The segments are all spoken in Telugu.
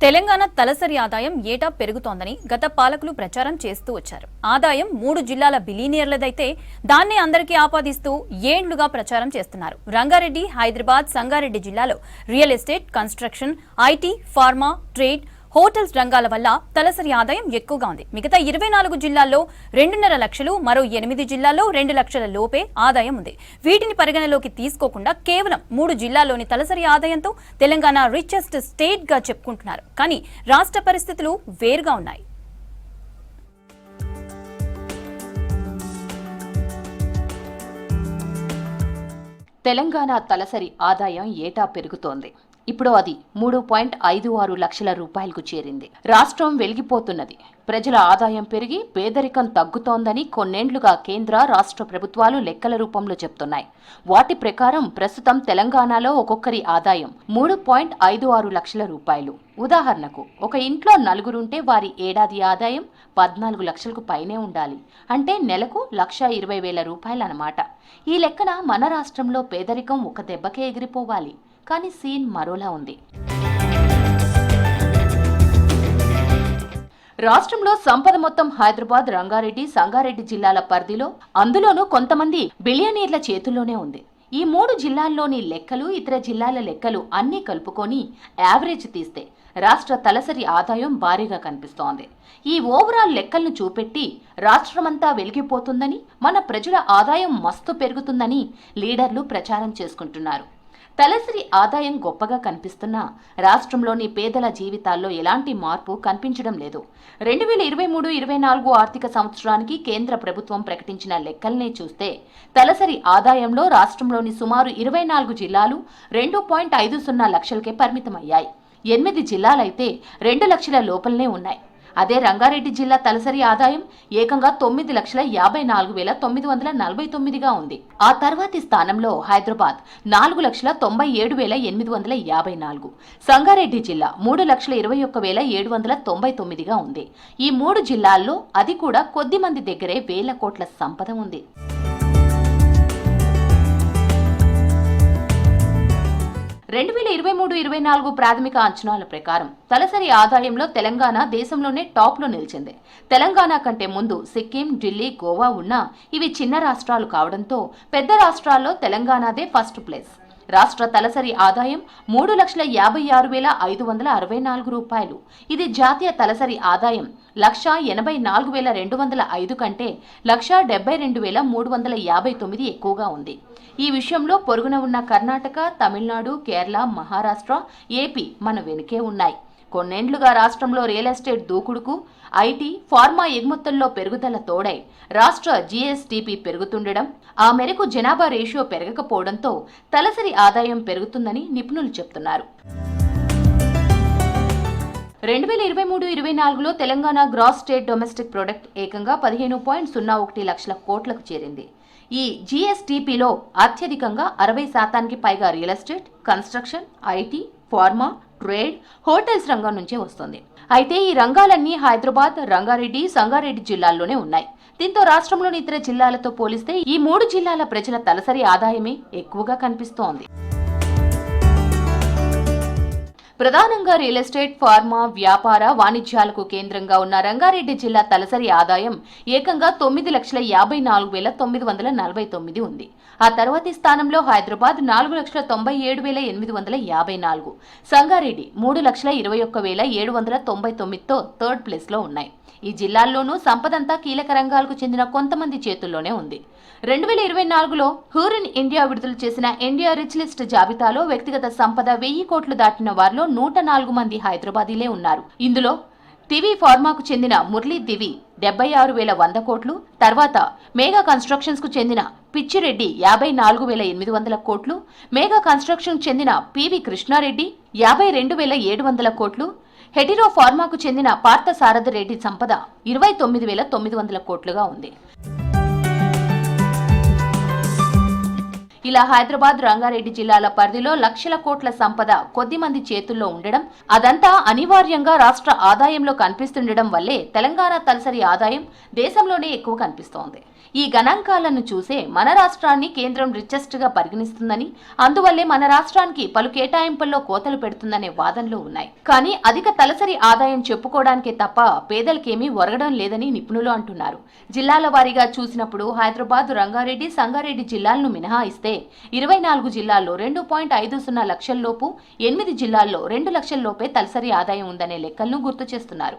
తెలంగాణ తలసరి ఆదాయం ఏటా పెరుగుతోందని గత పాలకులు ప్రచారం చేస్తూ వచ్చారు. ఆదాయం 3 జిల్లాల బిలియనీర్లదైతే దాన్ని అందరికీ ఆపాదిస్తూ ఏండ్లుగా ప్రచారం చేస్తున్నారు. రంగారెడ్డి, హైదరాబాద్, సంగారెడ్డి జిల్లాలో real estate, construction, IT, pharma, trade, hotels రంగాల వల్ల తలసరి ఆదాయం ఎక్కువగా ఉంది. మిగతా 24 జిల్లాల్లో 2.5 లక్షలు, మరో 8 జిల్లాల్లో 2 లక్షల లోపే ఆదాయం ఉంది. వీటిని పరిగణలోకి తీసుకోకుండా కేవలం 3 జిల్లాల్లోని తలసరి ఆదాయంతో తెలంగాణ రిచెస్ట్ స్టేట్ గా చెప్పుకుంటున్నారు. కానీ రాష్ట్ర పరిస్థితులు వేరుగా ఉన్నాయి. తెలంగాణ తలసరి ఆదాయం ఏటా పెరుగుతోంది. ఇప్పుడు అది 3.56 లక్షల రూపాయలకు చేరింది. రాష్ట్రం వెలిగిపోతున్నది. ప్రజల ఆదాయం పెరిగి పేదరికం తగ్గుతోందని కొన్నేండ్లుగా కేంద్ర, రాష్ట్ర ప్రభుత్వాలు లెక్కల రూపంలో చెప్తున్నాయి. వాటి ప్రకారం ప్రస్తుతం తెలంగాణలో ఒక్కొక్కరి ఆదాయం 3.56 లక్షల రూపాయలు. ఉదాహరణకు, ఒక ఇంట్లో నలుగురుంటే వారి ఏడాది ఆదాయం 14 లక్షలకు పైనే ఉండాలి. అంటే నెలకు 1,20,000 రూపాయలన్నమాట. ఈ లెక్కన మన రాష్ట్రంలో పేదరికం ఒక దెబ్బకే ఎగిరిపోవాలి. కానీ సీన్ మరోలా ఉంది. రాష్ట్రంలో సంపద మొత్తం హైదరాబాద్, రంగారెడ్డి, సంగారెడ్డి జిల్లాల పరిధిలో, అందులోనూ కొంతమంది బిలియనీర్ల చేతుల్లోనే ఉంది. ఈ 3 జిల్లాల్లోని లెక్కలు, ఇతర జిల్లాల లెక్కలు అన్నీ కలుపుకొని యావరేజ్ తీస్తే రాష్ట్ర తలసరి ఆదాయం భారీగా కనిపిస్తోంది. ఈ ఓవరాల్ లెక్కలను చూపెట్టి రాష్ట్రమంతా వెలిగిపోతుందని, మన ప్రజల ఆదాయం మస్తు పెరుగుతుందని లీడర్లు ప్రచారం చేసుకుంటున్నారు. తలసరి ఆదాయం గొప్పగా కనిపిస్తున్నా రాష్ట్రంలోని పేదల జీవితాల్లో ఎలాంటి మార్పు కనిపించడం లేదు. 2023-24 ఆర్థిక సంవత్సరానికి కేంద్ర ప్రభుత్వం ప్రకటించిన లెక్కల్నే చూస్తే తలసరి ఆదాయంలో రాష్ట్రంలోని సుమారు 24 జిల్లాలు 2.50 లక్షలకే పరిమితమయ్యాయి. 8 జిల్లాలైతే 2 లక్షల లోపలనే ఉన్నాయి. అదే రంగారెడ్డి జిల్లా తలసరి ఆదాయం ఏకంగా 9,54,949గా ఉంది. ఆ తర్వాతి స్థానంలో హైదరాబాద్ 4,97,854, సంగారెడ్డి జిల్లా 3,21,799గా ఉంది. ఈ 3 జిల్లాల్లో అది కూడా కొద్ది మంది దగ్గరే వేల కోట్ల సంపద ఉంది. రెండు 2023-24 ప్రాథమిక అంచనాల ప్రకారం తలసరి ఆదాయంలో తెలంగాణ దేశంలోనే టాప్లో నిలిచింది. తెలంగాణ కంటే ముందు సిక్కిం, ఢిల్లీ, గోవా ఉన్నా ఇవి చిన్న రాష్ట్రాలు కావడంతో పెద్ద రాష్ట్రాల్లో తెలంగాణదే ఫస్ట్ ప్లేస్. రాష్ట్ర తలసరి ఆదాయం 3,56,564 రూపాయలు. ఇది జాతీయ తలసరి ఆదాయం 1,84,205 కంటే 1,72,359 ఎక్కువగా ఉంది. ఈ విషయంలో పొరుగున ఉన్న కర్ణాటక, తమిళనాడు, కేరళ, మహారాష్ట్ర, ఏపీ మన వెనుకే ఉన్నాయి. కొన్నేండ్లుగా రాష్ట్రంలో రియల్ ఎస్టేట్ దూకుడుకు, ఐటీ, ఫార్మా ఎగుమతుల్లో పెరుగుదల తోడై రాష్ట్ర జీఎస్టీపీ పెరుగుతుండడం, ఆ మేరకు జనాభా రేషియో పెరగకపోవడంతో తలసరి ఆదాయం పెరుగుతుందని నిపుణులు చెప్తున్నారు. 2023-24లో Telangana gross state domestic product ఏకంగా 15.01 లక్షల కోట్లకు చేరింది. ఈ జీఎస్టీపీలో అత్యధికంగా 60% పైగా real estate, construction, IT, pharma, trade, hotels రంగం నుంచే వస్తుంది. అయితే ఈ రంగాలన్నీ హైదరాబాద్, రంగారెడ్డి, సంగారెడ్డి జిల్లాల్లోనే ఉన్నాయి. దీంతో రాష్ట్రంలోని ఇతర జిల్లాలతో పోలిస్తే ఈ 3 జిల్లాల ప్రజల తలసరి ఆదాయమే ఎక్కువగా కనిపిస్తోంది. ప్రధానంగా రియల్ ఎస్టేట్, ఫార్మా, వ్యాపార, వాణిజ్యాలకు కేంద్రంగా ఉన్న రంగారెడ్డి జిల్లా తలసరి ఆదాయం ఏకంగా 9,54,949 ఉంది. ఆ తర్వాతి స్థానంలో హైదరాబాద్ 4,97,854, సంగారెడ్డి 3,21,799తో థర్డ్ ప్లేస్ లో ఉన్నాయి. ఈ జిల్లాల్లోనూ సంపదంతా కీలక రంగాలకు చెందిన కొంతమంది చేతుల్లోనే ఉంది. 2024లో హూరిన్ ఇండియా విడుదల చేసిన ఇండియా రిచ్ లిస్ట్ జాబితాలో వ్యక్తిగత సంపద 1000 కోట్లు దాటిన వారిలో 104 మంది హైదరాబాదీలే ఉన్నారు. ఇందులో టీవీ ఫార్మాకు చెందిన మురళీ దివి 76,100 కోట్లు, తర్వాత మేఘా కన్స్ట్రక్షన్స్ కు చెందిన పిచ్చిరెడ్డి 54,800 కోట్లు, మేఘా కన్స్ట్రక్షన్ చెందిన పివి కృష్ణారెడ్డి 52,700 కోట్లు, హెటిరో ఫార్మాకు చెందిన పార్థ సారథి రెడ్డి సంపద 29,900 కోట్లుగా ఉంది. ఇలా హైదరాబాద్, రంగారెడ్డి జిల్లాల పరిధిలో లక్షల కోట్ల సంపద కొద్ది మంది చేతుల్లో ఉండడం, అదంతా అనివార్యంగా రాష్ట్ర ఆదాయంలో కనిపిస్తుండడం వల్లే తెలంగాణ తలసరి ఆదాయం దేశంలోనే ఎక్కువ కనిపిస్తోంది. ఈ గణాంకాలను చూసే మన రాష్ట్రాన్ని కేంద్రం రిచెస్ట్ గా పరిగణిస్తుందని, అందువల్లే మన రాష్ట్రానికి పలు కేటాయింపుల్లో కోతలు పెడుతుందనే వాదనలు ఉన్నాయి. కానీ అధిక తలసరి ఆదాయం చెప్పుకోవడానికే తప్ప పేదలకేమీ ఒరగడం లేదని నిపుణులు అంటున్నారు. జిల్లాల వారీగా చూసినప్పుడు హైదరాబాద్, రంగారెడ్డి, సంగారెడ్డి జిల్లాలను మినహాయిస్తే 24 జిల్లాల్లో 2.50 లక్షల లోపు, 8 జిల్లాల్లో 2 లక్షల లోపే తలసరి ఆదాయం ఉందనే లెక్కలను గుర్తు చేస్తున్నారు.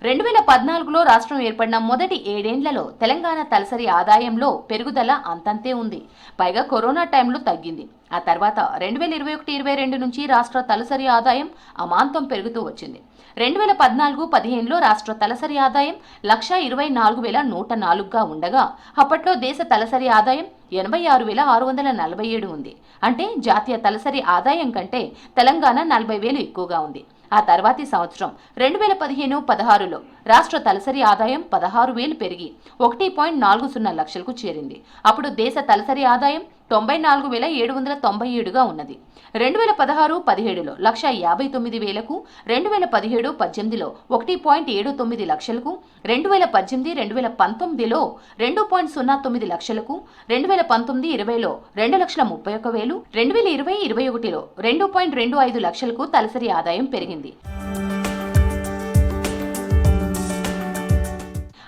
2014లో రాష్ట్రం ఏర్పడిన మొదటి 7 ఏళ్లలో తెలంగాణ తలసరి ఆదాయంలో పెరుగుదల అంతంతే ఉంది. పైగా కరోనా టైంలో తగ్గింది. ఆ తర్వాత 2021-22 నుంచి రాష్ట్ర తలసరి ఆదాయం అమాంతం పెరుగుతూ వచ్చింది. 2014-15లో రాష్ట్ర తలసరి ఆదాయం 1,24,104గా ఉండగా అప్పట్లో దేశ తలసరి ఆదాయం 86,647 ఉంది. అంటే జాతీయ తలసరి ఆదాయం కంటే తెలంగాణ 40,000 ఎక్కువగా ఉంది. ఆ తర్వాతి సంవత్సరం 2015-16లో రాష్ట్ర తలసరి ఆదాయం 16,000 పెరిగి 1.40 లక్షలకు చేరింది. అప్పుడు దేశ తలసరి ఆదాయం 94,797గా ఉన్నది. 2016-17లో 1,59,000కు, 2017-18లో 1.79 లక్షలకు, 2018-2019లో 2.09 లక్షలకు, 2019-20లో 2,31,000, 2020-21లో 2.25 లక్షలకు తలసరి ఆదాయం పెరిగింది.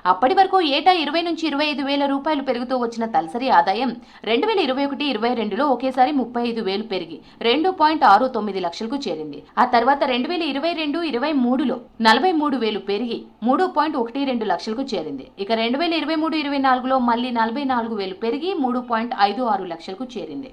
అప్పటి వరకు ఏటా 20 నుంచి 25 వేల రూపాయలు పెరుగుతూ వచ్చిన తలసరి ఆదాయం 2021-22లో ఒకేసారి 35,000 పెరిగి 2.69 లక్షలకు చేరింది. ఆ తర్వాత 2022-23లో 43,000 పెరిగి 3.12 లక్షలకు చేరింది. ఇక 2023-24లో మళ్ళీ 44,000 పెరిగి 3.56 లక్షలకు చేరింది.